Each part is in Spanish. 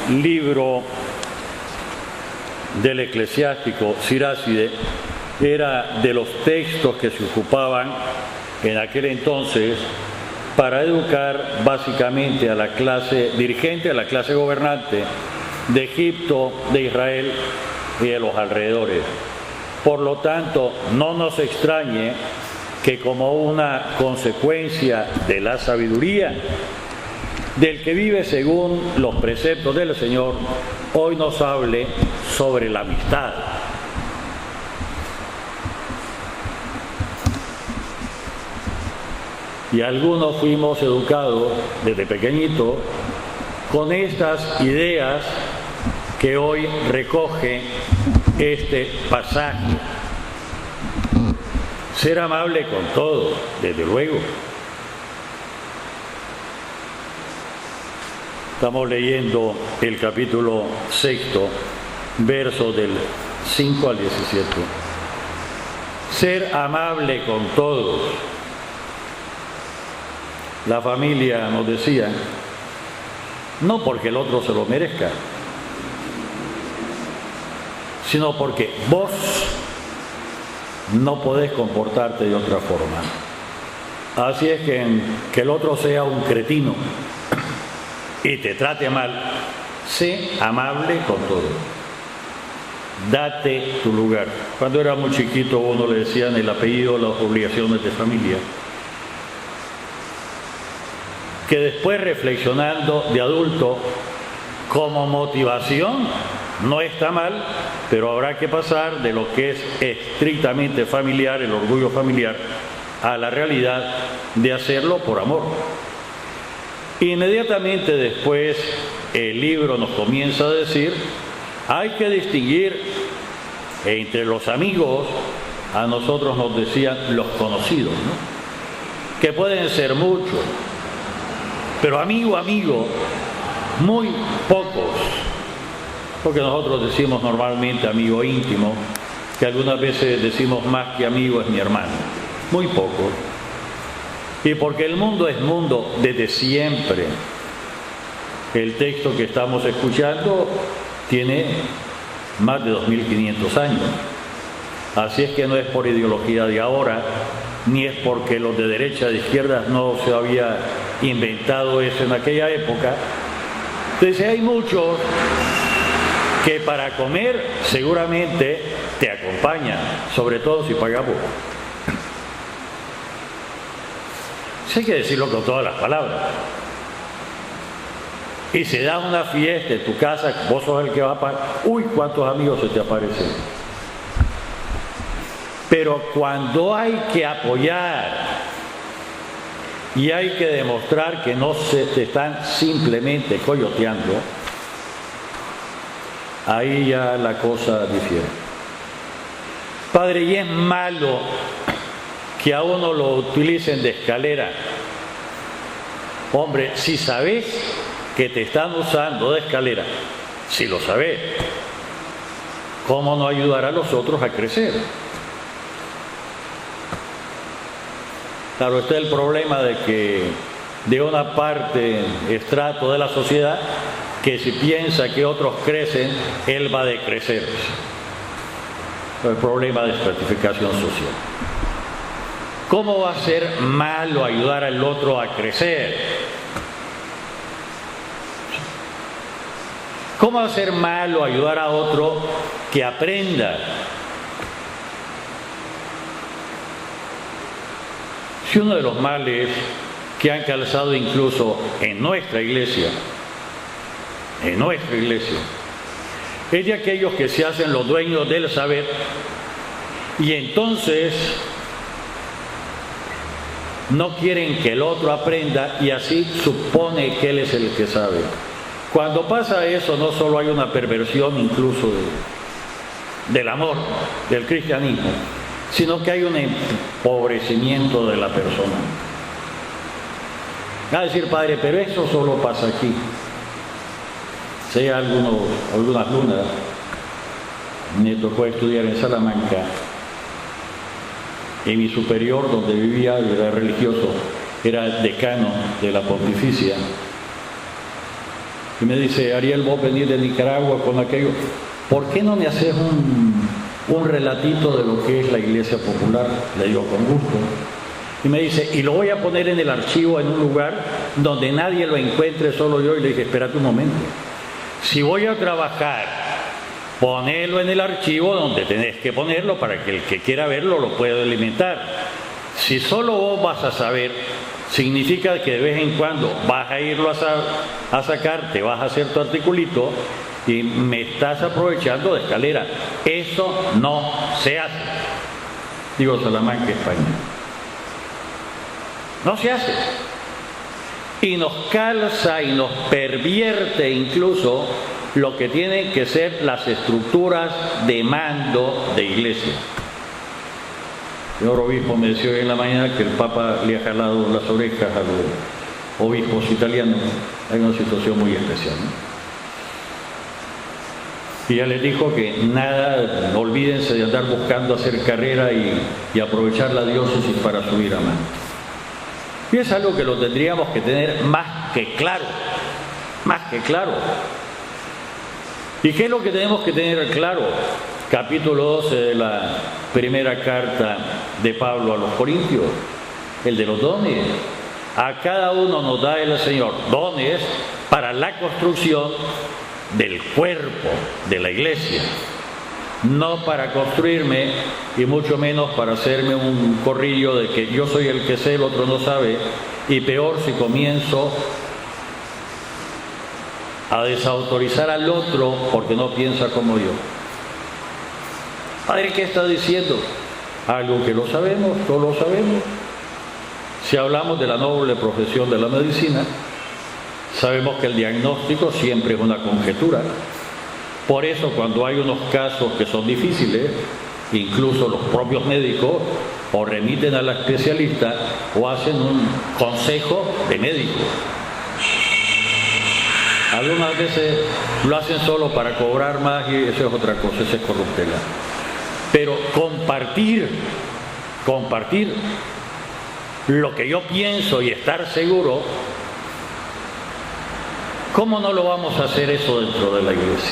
libro del eclesiástico Siráside era de los textos que se ocupaban en aquel entonces para educar básicamente a la clase dirigente, a la clase gobernante de Egipto, de Israel y de los alrededores. Por lo tanto, no nos extrañe que como una consecuencia de la sabiduría del que vive según los preceptos del Señor, hoy nos hable sobre la amistad. Y algunos fuimos educados desde pequeñitos con estas ideas que hoy recoge este pasaje. Ser amable con todo, desde luego. Estamos leyendo el capítulo 6, versos del 5 al 17. Ser amable con todos. La familia nos decía, no porque el otro se lo merezca, sino porque vos no podés comportarte de otra forma. Así es que el otro sea un cretino y te trate mal, sé amable con todo. Date tu lugar. Cuando era muy chiquito uno le decían el apellido, las obligaciones de familia, que después reflexionando de adulto como motivación no está mal, pero habrá que pasar de lo que es estrictamente familiar, el orgullo familiar, a la realidad de hacerlo por amor. Inmediatamente después el libro nos comienza a decir, hay que distinguir entre los amigos, a nosotros nos decían los conocidos, ¿no? Que pueden ser muchos, pero amigo, muy pocos, porque nosotros decimos normalmente amigo íntimo, que algunas veces decimos más que amigo es mi hermano, muy pocos. Y porque el mundo es mundo desde siempre. El texto que estamos escuchando tiene más de 2500 años. Así es que no es por ideología de ahora, ni es porque los de derecha, de izquierda no se había inventado eso en aquella época. Entonces hay muchos que para comer seguramente te acompañan, sobre todo si pagas poco. Hay que decirlo con todas las palabras. Y se da una fiesta en tu casa, vos sos el que va a pagar. Uy, cuántos amigos se te aparecen. Pero cuando hay que apoyar y hay que demostrar que no se te están simplemente coyoteando, ahí ya la cosa difiere. Padre, y es malo que a uno lo utilicen de escalera. Hombre, si sabés que te están usando de escalera, si lo sabés, ¿cómo no ayudar a los otros a crecer? Claro, está el problema de que de una parte, estrato de la sociedad, que si piensa que otros crecen, él va a decrecer. El problema de estratificación social. ¿Cómo va a ser malo ayudar al otro a crecer? ¿Cómo va a ser malo ayudar a otro que aprenda? Si uno de los males que han calzado incluso en nuestra iglesia, es de aquellos que se hacen los dueños del saber y entonces no quieren que el otro aprenda y así supone que él es el que sabe. Cuando pasa eso, no solo hay una perversión incluso del amor, del cristianismo, sino que hay un empobrecimiento de la persona. Va a decir, padre, pero eso solo pasa aquí. Si hay algunas lunas, me tocó estudiar en Salamanca, en mi superior donde vivía, yo era religioso, era decano de la pontificia, Y me dice, Ariel, vos venís de Nicaragua con aquello, ¿por qué no me haces un relatito de lo que es la Iglesia Popular? Le digo, con gusto. Y me dice, y lo voy a poner en el archivo en un lugar donde nadie lo encuentre, solo yo. Y le dije, espérate un momento. Si voy a trabajar, ponelo en el archivo donde tenés que ponerlo para que el que quiera verlo lo pueda alimentar. Si solo vos vas a saber, significa que de vez en cuando vas a irlo a sacar, te vas a hacer tu articulito y me estás aprovechando de escalera. Eso no se hace. Digo, Salamanca, España. No se hace. Y nos calza y nos pervierte incluso lo que tienen que ser las estructuras de mando de iglesia. El señor obispo me decía hoy en la mañana que el Papa le ha jalado las orejas a los obispos italianos. Hay una situación muy especial, ¿no? Y ya les dijo que nada, olvídense de andar buscando hacer carrera y aprovechar la diócesis para subir a más. Y es algo que lo tendríamos que tener más que claro, más que claro. ¿Y qué es lo que tenemos que tener claro? Capítulo 12 de la primera carta de Pablo a los Corintios, el de los dones. A cada uno nos da el Señor dones para la construcción del cuerpo de la iglesia, no para construirme y mucho menos para hacerme un corrillo de que yo soy el que sé, el otro no sabe, y peor si comienzo a desautorizar al otro porque no piensa como yo. Padre, ¿qué está diciendo? Algo que lo sabemos, todos lo sabemos. Si hablamos de la noble profesión de la medicina, sabemos que el diagnóstico siempre es una conjetura. Por eso cuando hay unos casos que son difíciles, incluso los propios médicos o remiten a la especialista o hacen un consejo de médicos. Algunas veces lo hacen solo para cobrar más y eso es otra cosa, eso es corruptela. Pero compartir lo que yo pienso y estar seguro, ¿cómo no lo vamos a hacer eso dentro de la iglesia?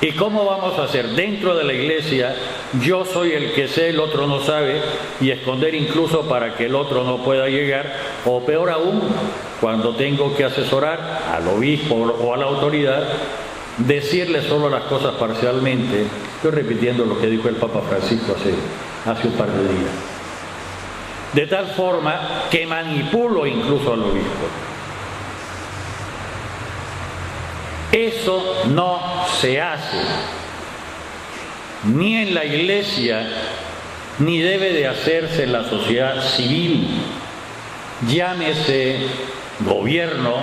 ¿Y cómo vamos a hacer dentro de la iglesia, yo soy el que sé, el otro no sabe, y esconder incluso para que el otro no pueda llegar? O peor aún, cuando tengo que asesorar al obispo o a la autoridad, decirle solo las cosas parcialmente. Estoy repitiendo lo que dijo el Papa Francisco hace un par de días. De tal forma que manipulo incluso al obispo. Eso no se hace, ni en la iglesia, ni debe de hacerse en la sociedad civil, llámese gobierno,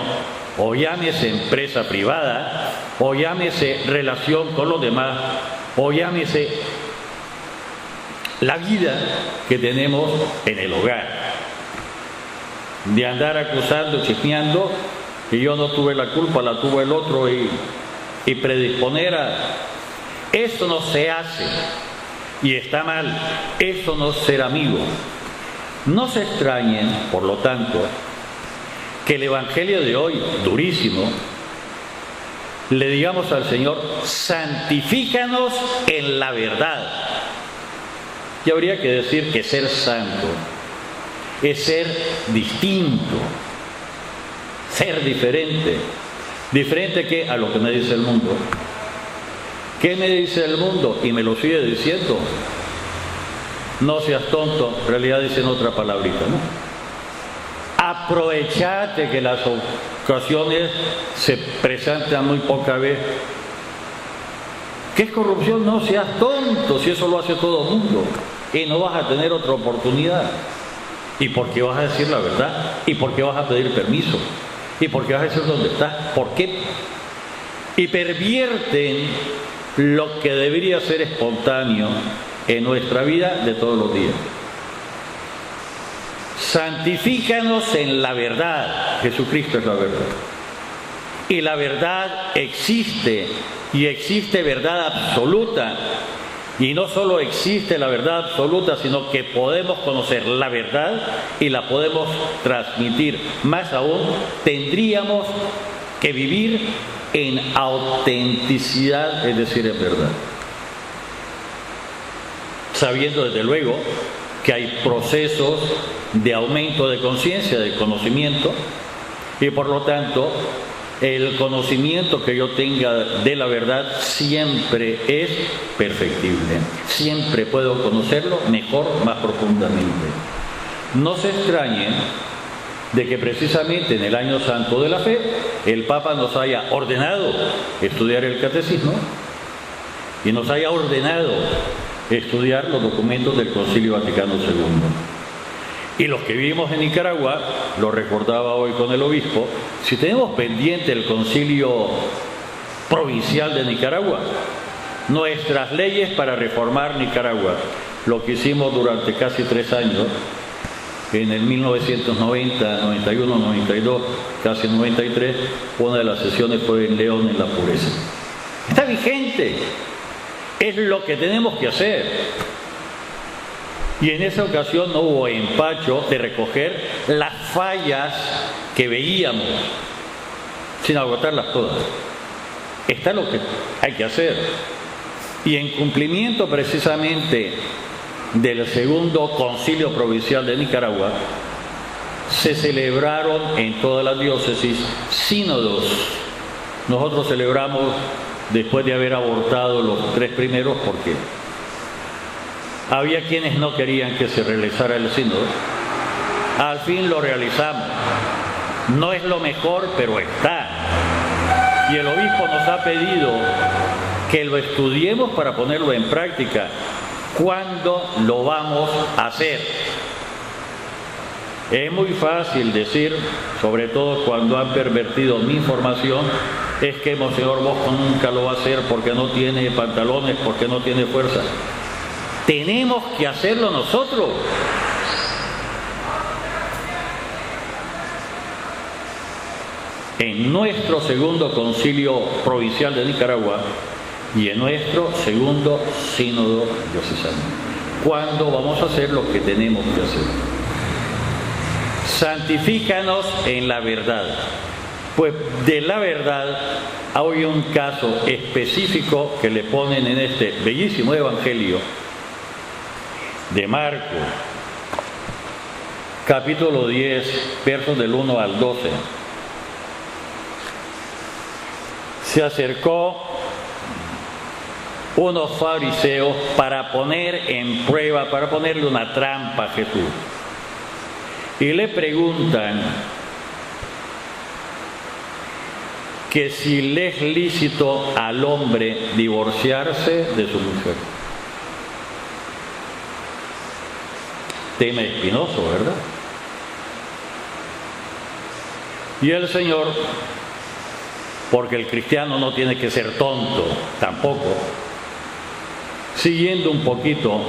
o llámese empresa privada, o llámese relación con los demás, o llámese la vida que tenemos en el hogar. De andar acusando, chismeando, que yo no tuve la culpa, la tuvo el otro, y predisponer a... Eso no se hace, y está mal. Eso no es ser amigo. No se extrañen, por lo tanto, que el Evangelio de hoy, durísimo, le digamos al Señor, santifícanos en la verdad. Y habría que decir que ser santo es ser distinto, ser diferente. ¿Diferente qué? A lo que me dice el mundo. ¿Qué me dice el mundo? Y me lo sigue diciendo. No seas tonto, en realidad dicen otra palabrita, ¿no? Aprovechate que las ocasiones se presentan muy poca vez. ¿Qué es corrupción? No seas tonto, si eso lo hace todo el mundo. Y no vas a tener otra oportunidad. ¿Y por qué vas a decir la verdad? ¿Y por qué vas a pedir permiso? ¿Y por qué vas a decir dónde estás? ¿Por qué? Y pervierten lo que debería ser espontáneo en nuestra vida de todos los días. Santifícanos en la verdad. Jesucristo es la verdad. Y la verdad existe, y existe verdad absoluta. Y no solo existe la verdad absoluta, sino que podemos conocer la verdad y la podemos transmitir. Más aún, tendríamos que vivir en autenticidad, es decir, en verdad. Sabiendo desde luego que hay procesos de aumento de conciencia, de conocimiento, y por lo tanto el conocimiento que yo tenga de la verdad siempre es perfectible. Siempre puedo conocerlo mejor, más profundamente. No se extrañen de que precisamente en el Año Santo de la Fe el Papa nos haya ordenado estudiar el catecismo y nos haya ordenado estudiar los documentos del Concilio Vaticano II. Y los que vivimos en Nicaragua, lo recordaba hoy con el obispo, si tenemos pendiente el Concilio Provincial de Nicaragua, nuestras leyes para reformar Nicaragua, lo que hicimos durante casi 3 años, en el 1990, 91, 92, casi 93, una de las sesiones fue en León, en la pureza. Está vigente, es lo que tenemos que hacer. Y en esa ocasión no hubo empacho de recoger las fallas que veíamos, sin agotarlas todas. Está lo que hay que hacer. Y en cumplimiento precisamente del segundo Concilio Provincial de Nicaragua, se celebraron en todas las diócesis sínodos. Nosotros celebramos después de haber abortado los 3 primeros porque había quienes no querían que se realizara el sínodo. Al fin lo realizamos. No es lo mejor, pero está. Y el obispo nos ha pedido que lo estudiemos para ponerlo en práctica. ¿Cuándo lo vamos a hacer? Es muy fácil decir, sobre todo cuando han pervertido mi información, es que Monseñor Bosco nunca lo va a hacer porque no tiene pantalones, porque no tiene fuerza. Tenemos que hacerlo nosotros. En nuestro segundo Concilio Provincial de Nicaragua y en nuestro segundo Sínodo Diocesano. ¿Cuándo vamos a hacer lo que tenemos que hacer? Santifícanos en la verdad. Pues de la verdad hay un caso específico que le ponen en este bellísimo Evangelio de Marcos, capítulo 10, versos del 1 al 12. Se acercó unos fariseos para poner en prueba, para ponerle una trampa a Jesús. Y le preguntan que si le es lícito al hombre divorciarse de su mujer. Tema espinoso, ¿verdad? Y el Señor, porque el cristiano no tiene que ser tonto tampoco, siguiendo un poquito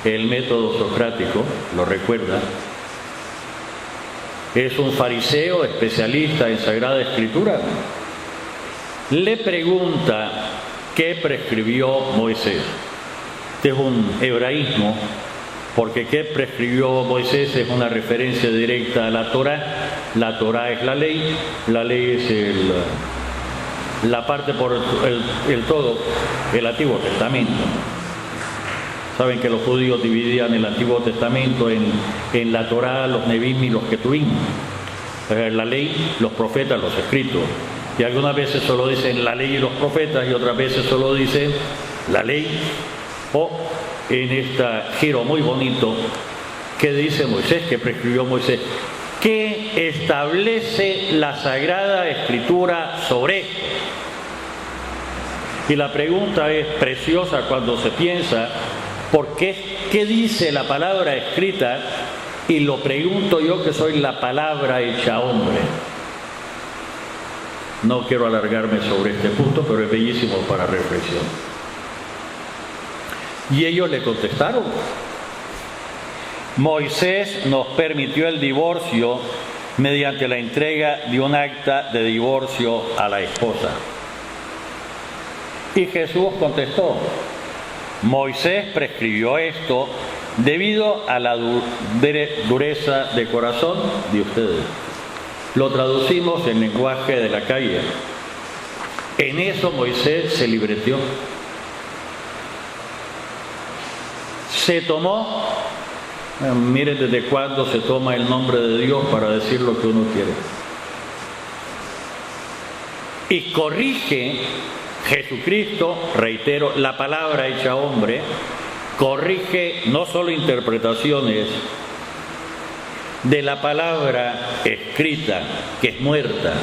el método socrático, lo recuerda, es un fariseo especialista en Sagrada Escritura, le pregunta qué prescribió Moisés. Este es un hebraísmo, porque qué prescribió Moisés es una referencia directa a la Torá. La Torá es la ley es la parte por el todo, el Antiguo Testamento. Saben que los judíos dividían el Antiguo Testamento en la Torá, los Nevi'im y los Ketuvim. La ley, los profetas, los escritos. Y algunas veces solo dicen la ley y los profetas y otras veces solo dicen la ley, o en este giro muy bonito que dice Moisés, que prescribió Moisés, que establece la Sagrada Escritura sobre esto. Y la pregunta es preciosa cuando se piensa, ¿por qué dice la palabra escrita? Y lo pregunto yo, que soy la palabra hecha hombre. No quiero alargarme sobre este punto, pero es bellísimo para reflexión. Y ellos le contestaron: Moisés nos permitió el divorcio mediante la entrega de un acta de divorcio a la esposa. Y Jesús contestó: Moisés prescribió esto debido a la dureza de corazón de ustedes. Lo traducimos en lenguaje de la calle. En eso Moisés se libreteó. Se tomó, miren desde cuándo se toma el nombre de Dios para decir lo que uno quiere. Y corrige Jesucristo, reitero, la palabra hecha hombre, corrige no solo interpretaciones de la palabra escrita, que es muerta.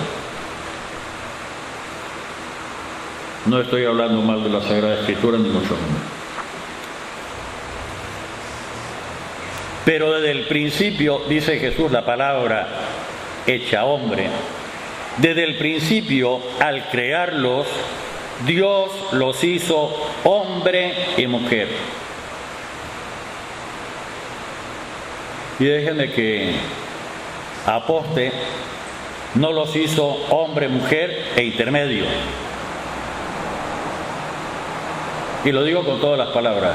No estoy hablando mal de la Sagrada Escritura, ni mucho menos. Pero desde el principio, dice Jesús, la palabra hecha hombre, desde el principio, al crearlos, Dios los hizo hombre y mujer. Y déjenme que aposte, no los hizo hombre, mujer e intermedio. Y lo digo con todas las palabras.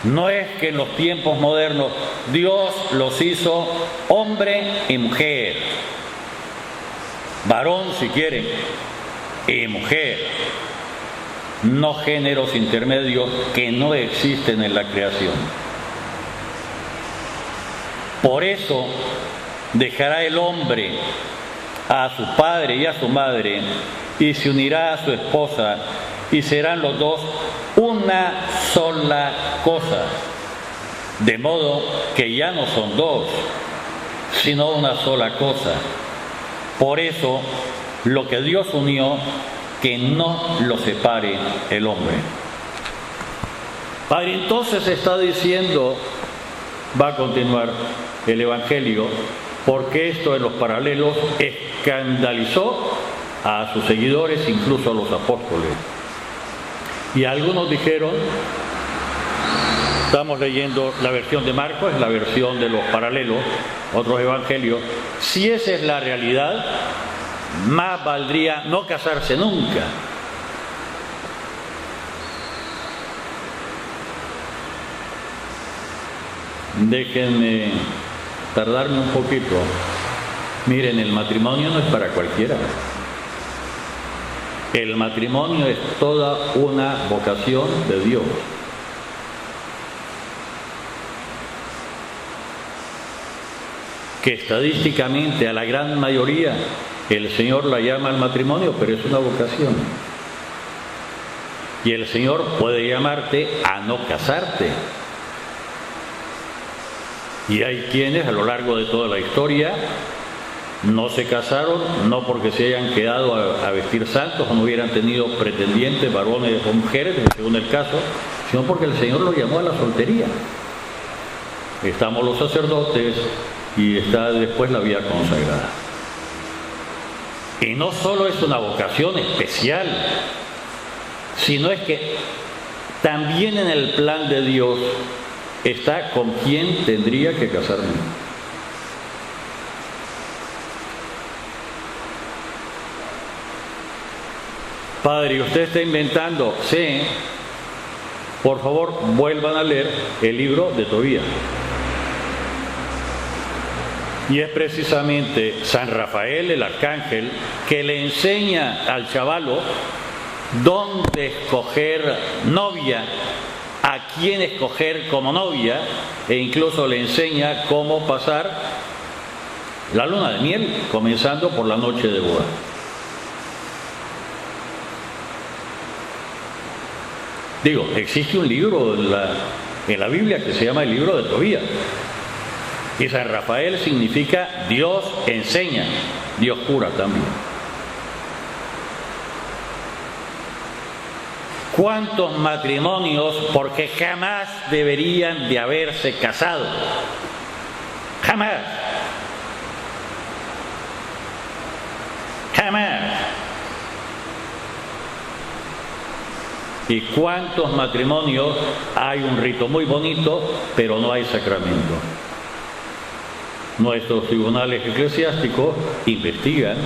No es que en los tiempos modernos Dios los hizo hombre y mujer, varón si quieren, y mujer, no géneros intermedios que no existen en la creación. Por eso dejará el hombre a su padre y a su madre y se unirá a su esposa y serán los dos una sola cosa, de modo que ya no son dos, sino una sola cosa. Por eso, lo que Dios unió, que no lo separe el hombre. Padre, entonces está diciendo, va a continuar el Evangelio, porque esto en los paralelos escandalizó a sus seguidores, incluso a los apóstoles. Y algunos dijeron, estamos leyendo la versión de Marcos, es la versión de los paralelos, otros evangelios, si esa es la realidad, más valdría no casarse nunca. Déjenme tardarme un poquito. Miren, el matrimonio no es para cualquiera. El matrimonio es toda una vocación de Dios. Que estadísticamente a la gran mayoría el Señor la llama al matrimonio, pero es una vocación. Y el Señor puede llamarte a no casarte. Y hay quienes a lo largo de toda la historia no se casaron, no porque se hayan quedado a vestir santos o no hubieran tenido pretendientes, varones o mujeres, según el caso, sino porque el Señor los llamó a la soltería. Estamos los sacerdotes y está después la vida consagrada. Y no solo es una vocación especial, sino es que también en el plan de Dios está con quién tendría que casarme. Padre, ¿usted está inventando? Sí. Por favor, vuelvan a leer el libro de Tobías. Y es precisamente San Rafael, el arcángel, que le enseña al chavalo dónde escoger novia, a quién escoger como novia, e incluso le enseña cómo pasar la luna de miel, comenzando por la noche de boda. Digo, existe un libro en la Biblia que se llama el libro de Tobías. Y San Rafael significa Dios enseña, Dios cura también. ¿Cuántos matrimonios, porque jamás deberían de haberse casado? Jamás. Jamás. ¿Y cuántos matrimonios hay un rito muy bonito, pero no hay sacramento? Nuestros tribunales eclesiásticos investigan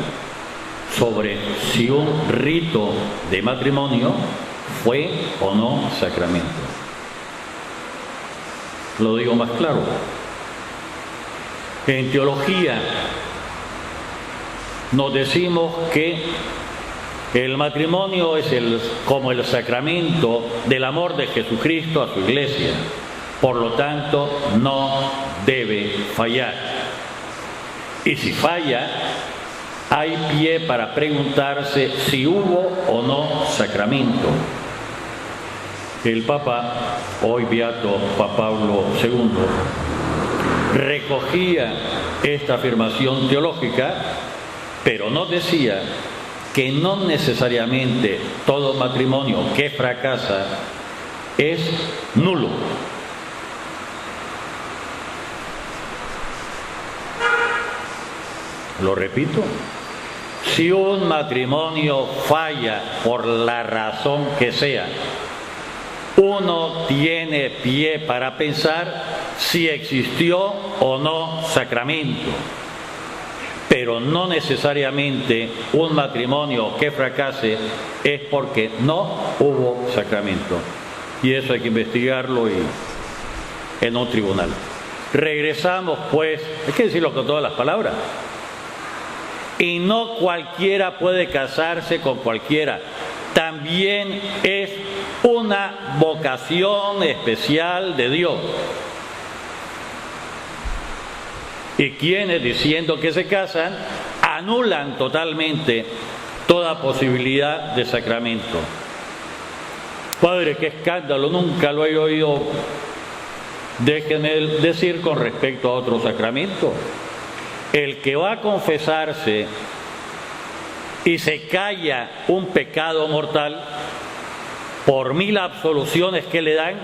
sobre si un rito de matrimonio fue o no sacramento. Lo digo más claro. En teología nos decimos que el matrimonio es como el sacramento del amor de Jesucristo a su iglesia. Por lo tanto, no debe fallar. Y si falla, hay pie para preguntarse si hubo o no sacramento. El Papa, hoy beato Juan Pablo II, recogía esta afirmación teológica, pero nos decía que no necesariamente todo matrimonio que fracasa es nulo. Lo repito, si un matrimonio falla por la razón que sea, uno tiene pie para pensar si existió o no sacramento. Pero no necesariamente un matrimonio que fracase es porque no hubo sacramento. Y eso hay que investigarlo en un tribunal. Regresamos pues, hay que decirlo con todas las palabras. Y no cualquiera puede casarse con cualquiera. También es una vocación especial de Dios. Y quienes, diciendo que se casan, anulan totalmente toda posibilidad de sacramento. Padre, qué escándalo, nunca lo he oído. Déjenme decir con respecto a otro sacramento. El que va a confesarse y se calla un pecado mortal, por 1000 absoluciones que le dan,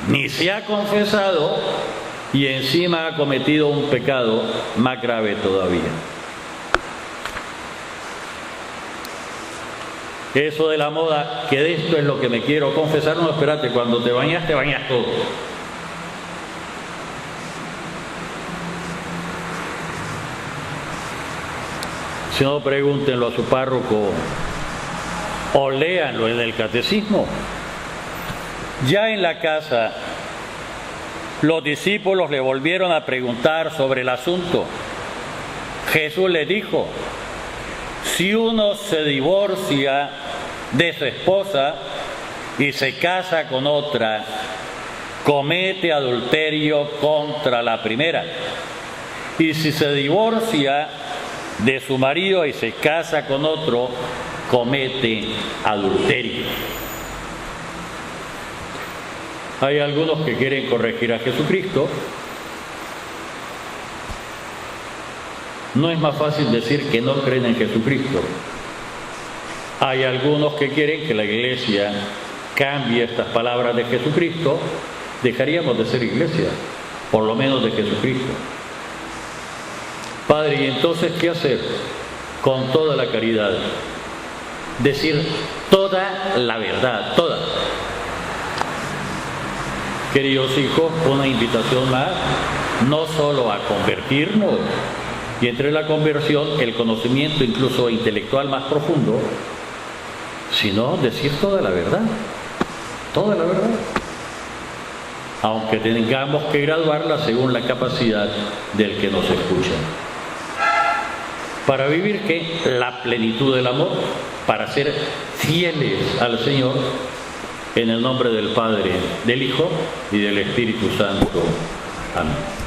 ni se ha confesado y encima ha cometido un pecado más grave todavía. Eso de la moda, que de esto es lo que me quiero confesar, no, espérate, cuando te bañas todo. Si no, pregúntenlo a su párroco o léanlo en el catecismo. Ya en la casa, los discípulos le volvieron a preguntar sobre el asunto. Jesús les dijo: si uno se divorcia de su esposa y se casa con otra, comete adulterio contra la primera. Y si se divorcia de su marido y se casa con otro, comete adulterio. Hay algunos que quieren corregir a Jesucristo. No es más fácil decir que no creen en Jesucristo. Hay algunos que quieren que la Iglesia cambie estas palabras de Jesucristo. Dejaríamos de ser Iglesia, por lo menos de Jesucristo. Padre, ¿y entonces qué hacer? Con toda la caridad. Decir toda la verdad, toda. Queridos hijos, una invitación más, no solo a convertirnos, y entre la conversión el conocimiento incluso intelectual más profundo, sino decir toda la verdad, aunque tengamos que graduarla según la capacidad del que nos escucha. Para vivir ¿qué? La plenitud del amor, para ser fieles al Señor, en el nombre del Padre, del Hijo y del Espíritu Santo. Amén.